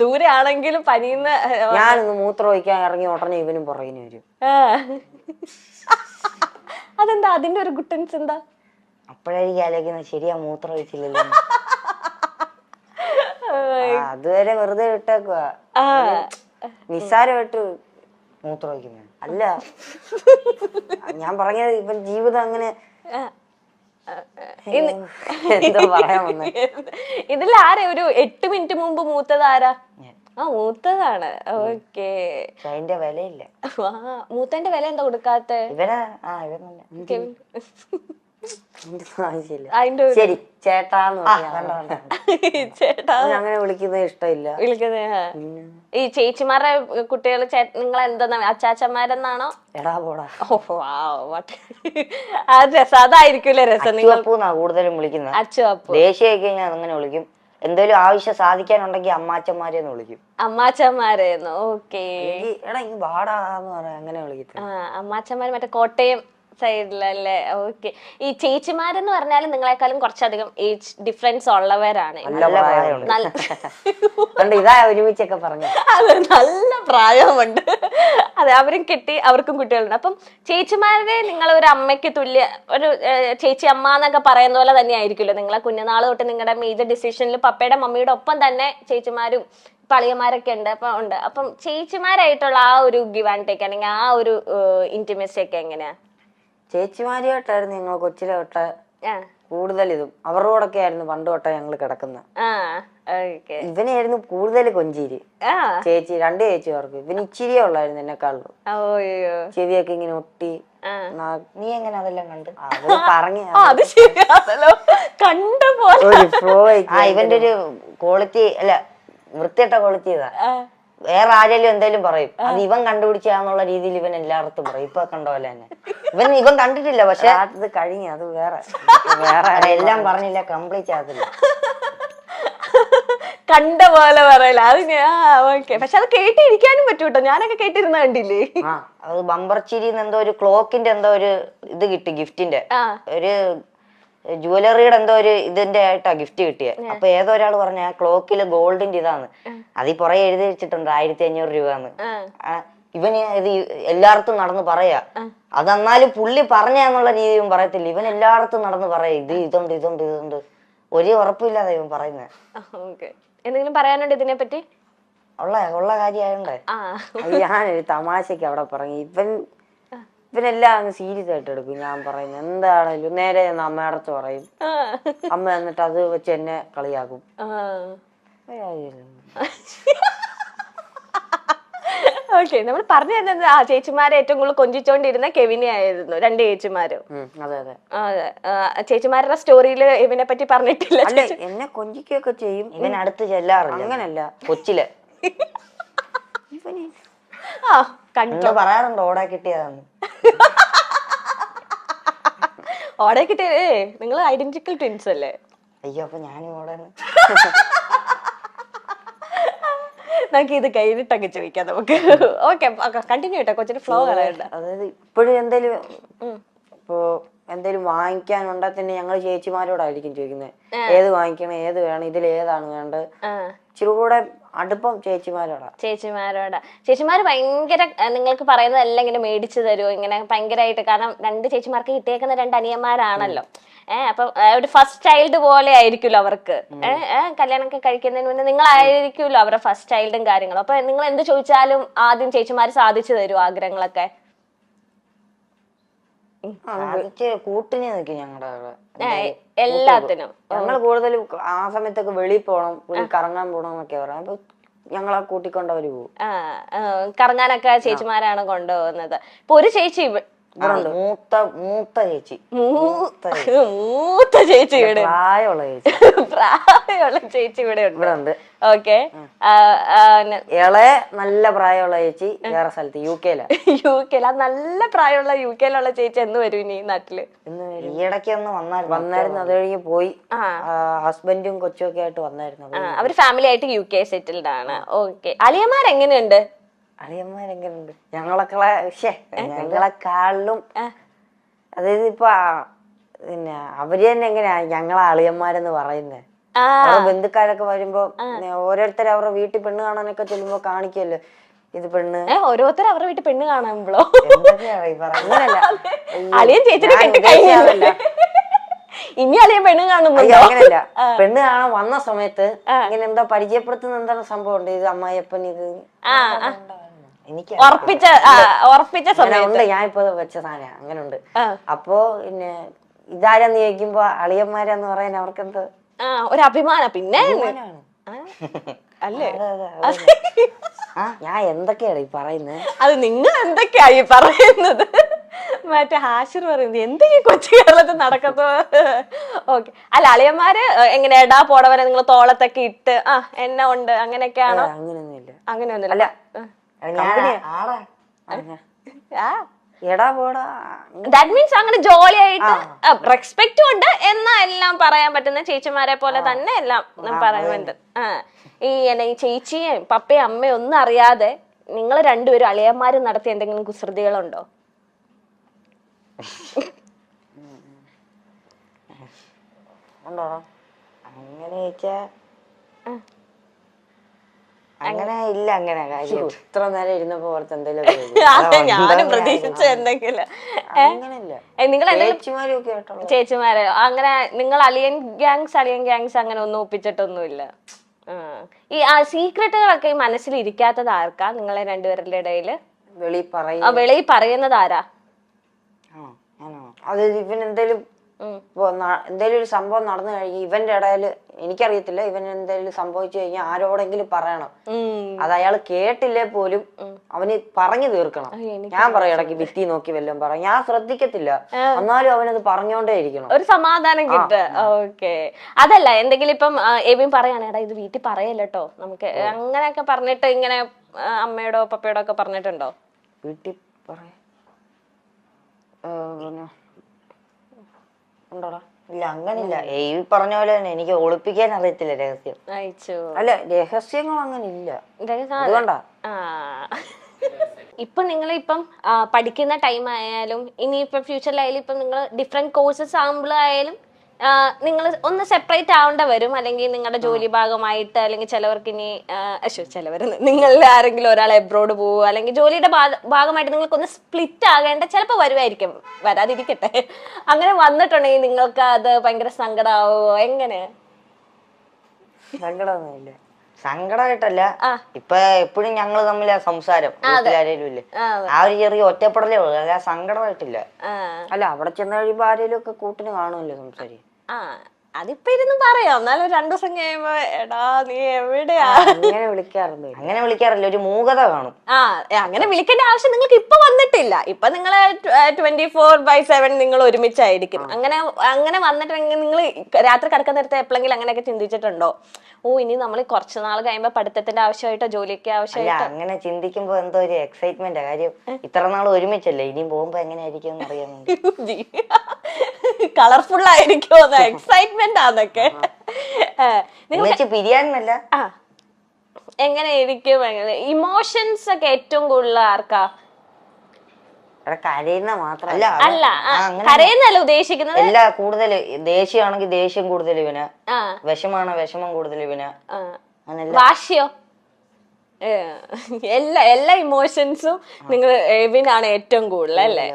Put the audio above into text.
ദൂരെ ആണെങ്കിലും പനിയുന്ന. ഞാനൊന്ന് മൂത്രം ഒഴിക്കാൻ ഇറങ്ങി ഉടനെ ഇവനും പുറകിന് വരും. അതെന്താ അതിന്റെ ഒരു ഗുട്ടൻസ് എന്താ? അപ്പോഴായിരിക്കും ആലോചിക്കുന്നത് ശരിയാ മൂത്രം ഒഴിച്ചില്ലല്ലോ. അതുവരെ വെറുതെ വിട്ടേക്കുവാ, നിസ്സാരമായിട്ട് മൂത്രം ഒഴിക്കുന്നത് അല്ല. ഞാൻ പറഞ്ഞത് ഇവൻ ജീവിതം അങ്ങനെ എന്തോ പറയാൻ വന്നേ. ഇതിൽ ആരാ ഒരു 8 മിനിറ്റ് മുമ്പ് മൂത്തത് ആരാ? മൂത്തതാണ്. ഓക്കേ. അതിന്റെ വിലയില്ല. മൂത്തന്റെ വില എന്താ കൊടുക്കാത്ത? ശരി ചേട്ടാന്ന് ചേട്ടാ അങ്ങനെ വിളിക്കുന്നത് ഇഷ്ടമില്ല. ഈ ചേച്ചിമാരുടെ കുട്ടികൾ നിങ്ങൾ എന്താ അച്ചാച്ചന്മാരെന്നാണോ? എടാ പോടാ. അതായിരിക്കൂലേ രസം. നിങ്ങൾ കൂടുതലും വിളിക്കുന്നത്. ദേശീയ കഴിഞ്ഞാൽ അങ്ങനെ വിളിക്കും. എന്തേലും ആവശ്യം സാധിക്കാനുണ്ടെങ്കിൽ അമ്മാച്ചന്മാരെന്ന് വിളിക്കും. അമ്മാച്ചന്മാരെന്ന്. ഓക്കേ. എടാ ഈ വാടാന്ന് പറയാ അങ്ങനെ വിളിക്കും. അമ്മാച്ചന്മാര് മറ്റേ കോട്ടയം സൈഡിലല്ലേ? ഓക്കെ. ഈ ചേച്ചിമാരെന്ന് പറഞ്ഞാൽ നിങ്ങളെക്കാളും കുറച്ചധികം ഏജ് ഡിഫറൻസ് ഉള്ളവരാണ്. ഇതാ ഒരുമിച്ചൊക്കെ പറഞ്ഞു. അതെ, നല്ല പ്രായമുണ്ട്. അതെ, അവരും കെട്ടി അവർക്കും കുട്ടികളുണ്ട്. അപ്പം ചേച്ചിമാരെ നിങ്ങൾ ഒരു അമ്മയ്ക്ക് തുല്യ ഒരു ചേച്ചി അമ്മ എന്നൊക്കെ പറയുന്ന പോലെ തന്നെ ആയിരിക്കുമല്ലോ നിങ്ങളെ കുഞ്ഞുനാൾ തൊട്ട് നിങ്ങളുടെ മേജർ ഡിസിഷനിൽ പപ്പയുടെ മമ്മിയുടെ ഒപ്പം തന്നെ ചേച്ചിമാരും പളിയന്മാരൊക്കെ ഉണ്ട്. അപ്പം ചേച്ചിമാരായിട്ടുള്ള ആ ഒരു ഗിവ് ആൻഡ് ടേക്ക് അല്ലെങ്കിൽ ആ ഒരു ഇന്റിമസി ഒക്കെ എങ്ങനെയാ? ചേച്ചിമാരുമായിട്ടായിരുന്നു ഞങ്ങൾ കൊച്ചിലെ തൊട്ട് കൂടുതൽ ഇതും അവരുടെ കൂടെ ഒക്കെ ആയിരുന്നു പണ്ട് തൊട്ടേ ഞങ്ങൾ കിടക്കുന്നത്. ഇവനായിരുന്നു കൂടുതൽ കൊഞ്ചിരി. രണ്ട് ചേച്ചിമാർക്ക് ഇവന് ഇച്ചിരിയേ ഉള്ളായിരുന്നു എന്നെക്കാളും. ചെവിയൊക്കെ ഇങ്ങനെ ഒട്ടി. നീ എങ്ങനെ അതെല്ലാം കണ്ട് പറഞ്ഞു? ഇവന്റെ ഒരു ക്വാളിറ്റി അല്ല, വൃത്തിയിട്ട ക്വാളിറ്റി ഇതാ. വേറെ ആരെങ്കിലും എന്തേലും പറയും, അത് ഇവൻ കണ്ടുപിടിച്ചാന്നുള്ള രീതിയിൽ ഇവൻ എല്ലായിടത്തും പറയും. ഇപ്പൊ കണ്ടോലെ തന്നെ ഇവൻ കണ്ടിട്ടില്ല, പക്ഷെ അത് കഴിഞ്ഞു. അത് വേറെ എല്ലാം പറഞ്ഞില്ല, കംപ്ലീറ്റ് ആകത്തില്ല. കണ്ട പോലെ പറയല. പക്ഷെ അത് കേട്ടിരിക്കാനും പറ്റൂട്ടോ. ഞാനൊക്കെ കേട്ടിരുന്ന കണ്ടില്ലേ? അത് ബമ്പർ ചിരിന്ന് എന്തോ ഒരു ക്ലോക്കിന്റെ എന്തോ ഒരു ഇത് കിട്ടി, ഗിഫ്റ്റിന്റെ ഒരു ജുവലറിയുടെ എന്തോ ഒരു ഇതിന്റെ ആയിട്ടാ ഗിഫ്റ്റ് കിട്ടിയത്. അപ്പൊ ഏതോ ഒരാൾ പറഞ്ഞ ആ ക്ലോക്കില് ഗോൾഡിന്റെ ഇതാണ്, അതീ പുറകെ എഴുതി വെച്ചിട്ടുണ്ട് 1500 രൂപന്ന്. ഇവന് ഇത് എല്ലായിടത്തും നടന്ന് പറയാ. അതെന്നാലും പുള്ളി പറഞ്ഞെന്നുള്ള രീതിയും പറയത്തില്ല, ഇവൻ എല്ലായിടത്തും നടന്ന് പറയാ ഇതുണ്ട്. ഒരു ഉറപ്പില്ലാതെ ഇവൻ പറയുന്നത്. എന്തെങ്കിലും പറയാനുണ്ട് ഇതിനെ പറ്റി? ഉള്ള കാര്യമായോണ്ടേ ഞാനൊരു തമാശക്ക് അവിടെ പറഞ്ഞു. ഇവനെല്ലാം അങ്ങ് സീരിയസ് ആയിട്ട് എടുക്കും. ഞാൻ പറയുന്നത് എന്താണെങ്കിലും നേരെ അമ്മയുടെ അടുത്ത് പറയും. അമ്മ എന്നിട്ട് അത് വെച്ച് എന്നെ കളിയാക്കും. ഓക്കെ. നമ്മൾ പറഞ്ഞു തരുന്നത് ചേച്ചിമാരെ ഏറ്റവും കൂടുതൽ കൊഞ്ചിച്ചോണ്ടിരുന്ന കെവിനെ ആയിരുന്നു. 2 ചേച്ചിമാരും. അതെ. ചേച്ചിമാരുടെ സ്റ്റോറിയിൽ ഇവനെ പറ്റി പറഞ്ഞിട്ടില്ല. എന്നെ കൊഞ്ചിക്കൊക്കെ ചെയ്യും. ഇവൻ അടുത്ത് ചെല്ലാറില്ല. അങ്ങനല്ല, കൊച്ചിലെ കണ്ടു പറയാറുണ്ട് ഓടെ കിട്ടിയതാന്ന്. ഓടെ കിട്ടിയേ നിങ്ങൾ ഐഡന്റിക്കൽ ട്വിൻസ് അല്ലേ? അയ്യോ, അപ്പൊ ഞാനും ഓടെ. നമുക്ക് ഇത് കഴിഞ്ഞിട്ടൊക്കെ ചോദിക്കാം നമുക്ക്. ഓക്കെ, കണ്ടിന്യൂ ചെയ്യട്ടെ, കൊച്ചിന് ഫ്ലോ കളയണ്ട. അതായത് ഇപ്പോഴും എന്തേലും വാങ്ങിക്കാനുണ്ടെ തന്നെ ഞങ്ങൾ ചേച്ചിമാരോടായിരിക്കും ചോദിക്കുന്നത്, ഏത് വാങ്ങിക്കണം, ഏത് വേണം, ഇതിൽ ഏതാണ് വേണ്ടത്. ഇച്ചിരി കൂടെ അടുപ്പം ചേച്ചിമാര് ഭയങ്കര നിങ്ങൾക്ക് പറയുന്നതെല്ലാം ഇങ്ങനെ മേടിച്ചു തരുമോ ഇങ്ങനെ ഭയങ്കരമായിട്ട്? കാരണം 2 ചേച്ചിമാർക്ക് കിട്ടിയേക്കുന്ന 2 അനിയന്മാരാണല്ലോ. അപ്പൊ ഒരു ഫസ്റ്റ് ചൈൽഡ് പോലെ ആയിരിക്കുമല്ലോ അവർക്ക്. കല്യാണമൊക്കെ കഴിക്കുന്നതിന് മുന്നേ നിങ്ങളായിരിക്കുമല്ലോ അവരുടെ ഫസ്റ്റ് ചൈൽഡും കാര്യങ്ങളും. അപ്പൊ നിങ്ങൾ എന്ത് ചോദിച്ചാലും ആദ്യം ചേച്ചിമാര് സാധിച്ചു തരും ആഗ്രഹങ്ങളൊക്കെ? കൂട്ടിന് നിൽക്കും ഞങ്ങളുടെ എല്ലാത്തിനും. ഞങ്ങൾ കൂടുതലും ആ സമയത്തൊക്കെ വെളിയിൽ പോണം, കറങ്ങാൻ പോണം എന്നൊക്കെ പറയാം. അപ്പൊ ഞങ്ങളെ കൂട്ടിക്കൊണ്ടവര് പോകും. കറങ്ങാനൊക്കെ ചേച്ചിമാരാണ് കൊണ്ടുപോകുന്നത്. ഇപ്പൊ ഒരു ചേച്ചി മൂത്ത ചേച്ചി ഇവിടെ പ്രായമുള്ള ചേച്ചി ഇവിടെ ഉണ്ട്. ഓക്കെ. ഇളയ നല്ല പ്രായമുള്ള ചേച്ചി വേറെ സ്ഥലത്ത് യു കെയില. നല്ല പ്രായമുള്ള യുകെയിലുള്ള ചേച്ചി എന്ന് വരും ഇനി നാട്ടില്? ഈയിടയ്ക്ക് ഒന്ന് വന്നായിരുന്നു. അത് കഴിഞ്ഞ് പോയി. ഹസ്ബൻഡും കൊച്ചും ഒക്കെ ആയിട്ട് വന്നായിരുന്നു. അവര് ഫാമിലി ആയിട്ട് UK സെറ്റിൽഡ് ആണ്. ഓക്കെ. അളിയന്മാരെങ്ങനെയുണ്ട്? അളിയന്മാരെങ്ങനെയുണ്ട്? ഞങ്ങളെക്കാളിലും അതായത് ഇപ്പൊ പിന്നെ അവര് തന്നെ എങ്ങനെയാ ഞങ്ങളെ അളിയന്മാരെന്ന് പറയുന്നത്? അവരുടെ ബന്ധുക്കാരൊക്കെ വരുമ്പോ ഓരോരുത്തർ അവരുടെ വീട്ടിൽ പെണ്ണ് കാണാനൊക്കെ ചെല്ലുമ്പോ കാണിക്കല്ലോ ഇത് പെണ്ണ്. ഓരോരുത്തർ അവരുടെ വീട്ടിൽ പെണ്ണ് കാണുമ്പോഴോ എന്തൊക്കെയാണ് ഈ പറയുന്നത്? അളിയൻ ചേച്ചിനെ കെട്ടി കഴിഞ്ഞല്ല, ഇനി അളിയൻ പെണ്ണ് കാണുന്നുണ്ടോ? അങ്ങനെയല്ല, പെണ്ണ് കാണാൻ വന്ന സമയത്ത് ഇങ്ങനെ എന്താ പരിചയപ്പെടുത്തുന്ന എന്താണ് സംഭവം ഉണ്ട്, ഇത് അമ്മായിയപ്പൻ ഇത് എനിക്ക് ഉറപ്പിച്ച ഉണ്ട്, ഞാൻ ഇപ്പൊ വെച്ച സാധനം അങ്ങനെ ഉണ്ട്. അപ്പോ പിന്നെ ഇതാരാന്ന് ചോദിക്കുമ്പോ അളിയന്മാരാന്ന് പറയാൻ അവർക്ക് എന്തോ ഒരു അഭിമാനം. പിന്നെ അല്ലേ ഞാൻ എന്തൊക്കെയാണ് ഈ പറയുന്നത്? അത് നിങ്ങൾ എന്തൊക്കെയായി പറയുന്നത്? മറ്റേ ഹാഷിർ പറയുന്നത് എന്തെങ്കിലും കൊച്ചു കേരളത്തിൽ നടക്കത്തോ? ഓക്കെ. അല്ല, അളിയന്മാര് എങ്ങനെ എടാ പോടവരെ നിങ്ങൾ തോളത്തൊക്കെ ഇട്ട് എന്നെ ഉണ്ട് അങ്ങനെയൊക്കെയാണോ? അങ്ങനെയൊന്നുമില്ല. ദാറ്റ് മീൻസ് അങ്ങനെ ജോളി ആയിട്ട് റെസ്പെക്റ്റും ഉണ്ട് എന്നാ എല്ലാം പറയാൻ പറ്റുന്ന ചേച്ചിമാരെ പോലെ തന്നെ എല്ലാം പറയുന്നുണ്ട്. ഈ ചേച്ചിയും പപ്പയും അമ്മയും ഒന്നും അറിയാതെ നിങ്ങൾ രണ്ടുപേരും അളിയന്മാരും നടത്തിയ എന്തെങ്കിലും കുസൃതികളുണ്ടോ? അങ്ങനെ ചോദിച്ചാ അങ്ങനെ ഇല്ല. അങ്ങനെ കാര്യം ഇത്ര നേരം ഇരുന്നപ്പോ ഓർത്ത് എന്തെങ്കിലും ഞാനും പ്രതീക്ഷിച്ച എന്തെങ്കിലും. ചേച്ചിമാരെ അങ്ങനെ നിങ്ങൾ അളിയൻ ഗ്യാങ്സ് അങ്ങനെ ഒന്നും ഒപ്പിച്ചിട്ടൊന്നുമില്ല. ഈ സീക്രട്ടുകളൊക്കെ ഈ മനസ്സിൽ ഇരിക്കാത്തത് ആർക്കാ നിങ്ങളെ രണ്ടുപേരുടെ ഇടയില്? വെളിയിൽ പറയുന്നത് ആരാ? അത് ഇവൻ എന്തേലും എന്തേലും ഒരു സംഭവം നടന്നു കഴിഞ്ഞ് ഇവന്റെ ഇടയിൽ എനിക്കറിയത്തില്ല, ഇവൻ എന്തേലും സംഭവിച്ചു കഴിഞ്ഞാൽ ആരോടെങ്കിലും പറയണം. അത് അയാൾ കേട്ടില്ലേ പോലും അവന് പറഞ്ഞു തീർക്കണം. ഞാൻ പറയും ഇടയ്ക്ക് ഭിത്തി നോക്കി വല്ലതും പറയും, ഞാൻ ശ്രദ്ധിക്കത്തില്ല, എന്നാലും അവനത് പറഞ്ഞോണ്ടേ ഇരിക്കണം, ഒരു സമാധാനം കിട്ടുക. ഓക്കെ. അതല്ല, എന്തെങ്കിലും ഇപ്പം എവിൻ പറയാണ് എടാ ഇത് വീട്ടിൽ പറയല്ലോ നമുക്ക്, അങ്ങനെയൊക്കെ പറഞ്ഞിട്ട് ഇങ്ങനെ അമ്മയോടോ പപ്പയോടോ ഒക്കെ പറഞ്ഞിട്ടുണ്ടോ? വീട്ടിൽ പറയാ ഉണ്ടോടാ? ഇല്ല, അങ്ങനില്ല. ഈ പറഞ്ഞ പോലെ തന്നെ എനിക്ക് ഒളിപ്പിക്കാൻ അറിയത്തില്ല രഹസ്യം. അല്ല, രഹസ്യങ്ങൾ അങ്ങനെ ഇല്ല. അതുകൊണ്ടാ ഇപ്പൊ നിങ്ങൾ ഇപ്പം പഠിക്കുന്ന ടൈം ആയാലും ഇനിയിപ്പം ഫ്യൂച്ചറിലായാലും ഇപ്പം നിങ്ങൾ ഡിഫറെന്റ് കോഴ്സസ് ആകുമ്പോഴായാലും നിങ്ങൾ ഒന്ന് സെപ്പറേറ്റ് ആവേണ്ട വരും, അല്ലെങ്കിൽ നിങ്ങളുടെ ജോലി ഭാഗമായിട്ട്, അല്ലെങ്കിൽ ചിലവർക്ക് ഇനി ചിലവർ നിങ്ങളിൽ ആരെങ്കിലും ഒരാൾ എബ്രോഡ് പോവുക, അല്ലെങ്കിൽ ജോലിയുടെ ഭാഗമായിട്ട് നിങ്ങൾക്കൊന്ന് സ്പ്ലിറ്റ് ആകേണ്ട ചിലപ്പോൾ വരുമായിരിക്കും, വരാതിരിക്കട്ടെ. അങ്ങനെ വന്നിട്ടുണ്ടെങ്കിൽ നിങ്ങൾക്ക് അത് ഭയങ്കര സങ്കടമാവോ? എങ്ങനെ? സങ്കടമൊന്നുമില്ല. സങ്കടമായിട്ടല്ല, ഇപ്പൊ എപ്പോഴും ഞങ്ങള് തമ്മിൽ സംസാരം ആരേലും ഇല്ലേ, ആ ഒരു ചെറിയ ഒറ്റപ്പെടലേ ഉള്ളു, അല്ല സങ്കടമായിട്ടില്ല. അല്ല, അവിടെ ചെന്ന് കഴിയുമ്പോ ആരേലും ഒക്കെ കൂട്ടിന് കാണുമല്ലോ സംസാരിക്കും. അതിപ്പോ ഇരുന്ന് പറയാം, എന്നാലും 2 ദിവസം കഴിയുമ്പോ എടാ നീ എവിടെയാ അങ്ങനെ വിളിക്കാറില്ല, ഒരു മൂകത കാണും. അങ്ങനെ വിളിക്കേണ്ട ആവശ്യം നിങ്ങൾക്ക് ഇപ്പൊ വന്നിട്ടില്ല. ഇപ്പൊ നിങ്ങൾ 24/7 നിങ്ങൾ ഒരുമിച്ചായിരിക്കും. അങ്ങനെ വന്നിട്ടുണ്ടെങ്കിൽ നിങ്ങൾ രാത്രി കിടക്കുന്ന നേരത്തെ എപ്പോഴെങ്കിലും അങ്ങനെയൊക്കെ ചിന്തിച്ചിട്ടുണ്ടോ? ഇനി നമ്മൾ കുറച്ച് നാൾ കഴിയുമ്പോ പഠിത്തത്തിന്റെ ആവശ്യമായിട്ടോ ജോലിയൊക്കെ ആവശ്യമായിട്ടോ? അങ്ങനെ ചിന്തിക്കുമ്പോ എന്തോ ഒരു എക്സൈറ്റ്മെന്റ്. കാര്യം ഇത്ര നാൾ ഒരുമിച്ചല്ലേ, ഇനിയും പോകുമ്പോ എങ്ങനെയായിരിക്കും എന്ന് അറിയാൻ വേണ്ടി. കളർഫുൾ ആയിരിക്കും, എക്സൈറ്റ്മെന്റ് ആന്നൊക്കെ. പിരിയാനല്ല, എങ്ങനെ ഇരിക്കും? ഇമോഷൻസ് ഒക്കെ ഏറ്റവും കൂടുതൽ ആർക്കാ? കരയുന്ന മാത്രല്ല, അല്ല കരയുന്നല്ല ഉദ്ദേശിക്കുന്നത്. എല്ലാ കൂടുതൽ ദേഷ്യമാണെങ്കിൽ ദേഷ്യം കൂടുതൽ ഇവന്, വിഷമാണ് വിഷമം കൂടുതൽ ഇവന്, വാശിയോ? എല്ലാ ഇമോഷൻസും നിങ്ങൾ എവിനാണ് ഏറ്റവും കൂടുതൽ അല്ലേ?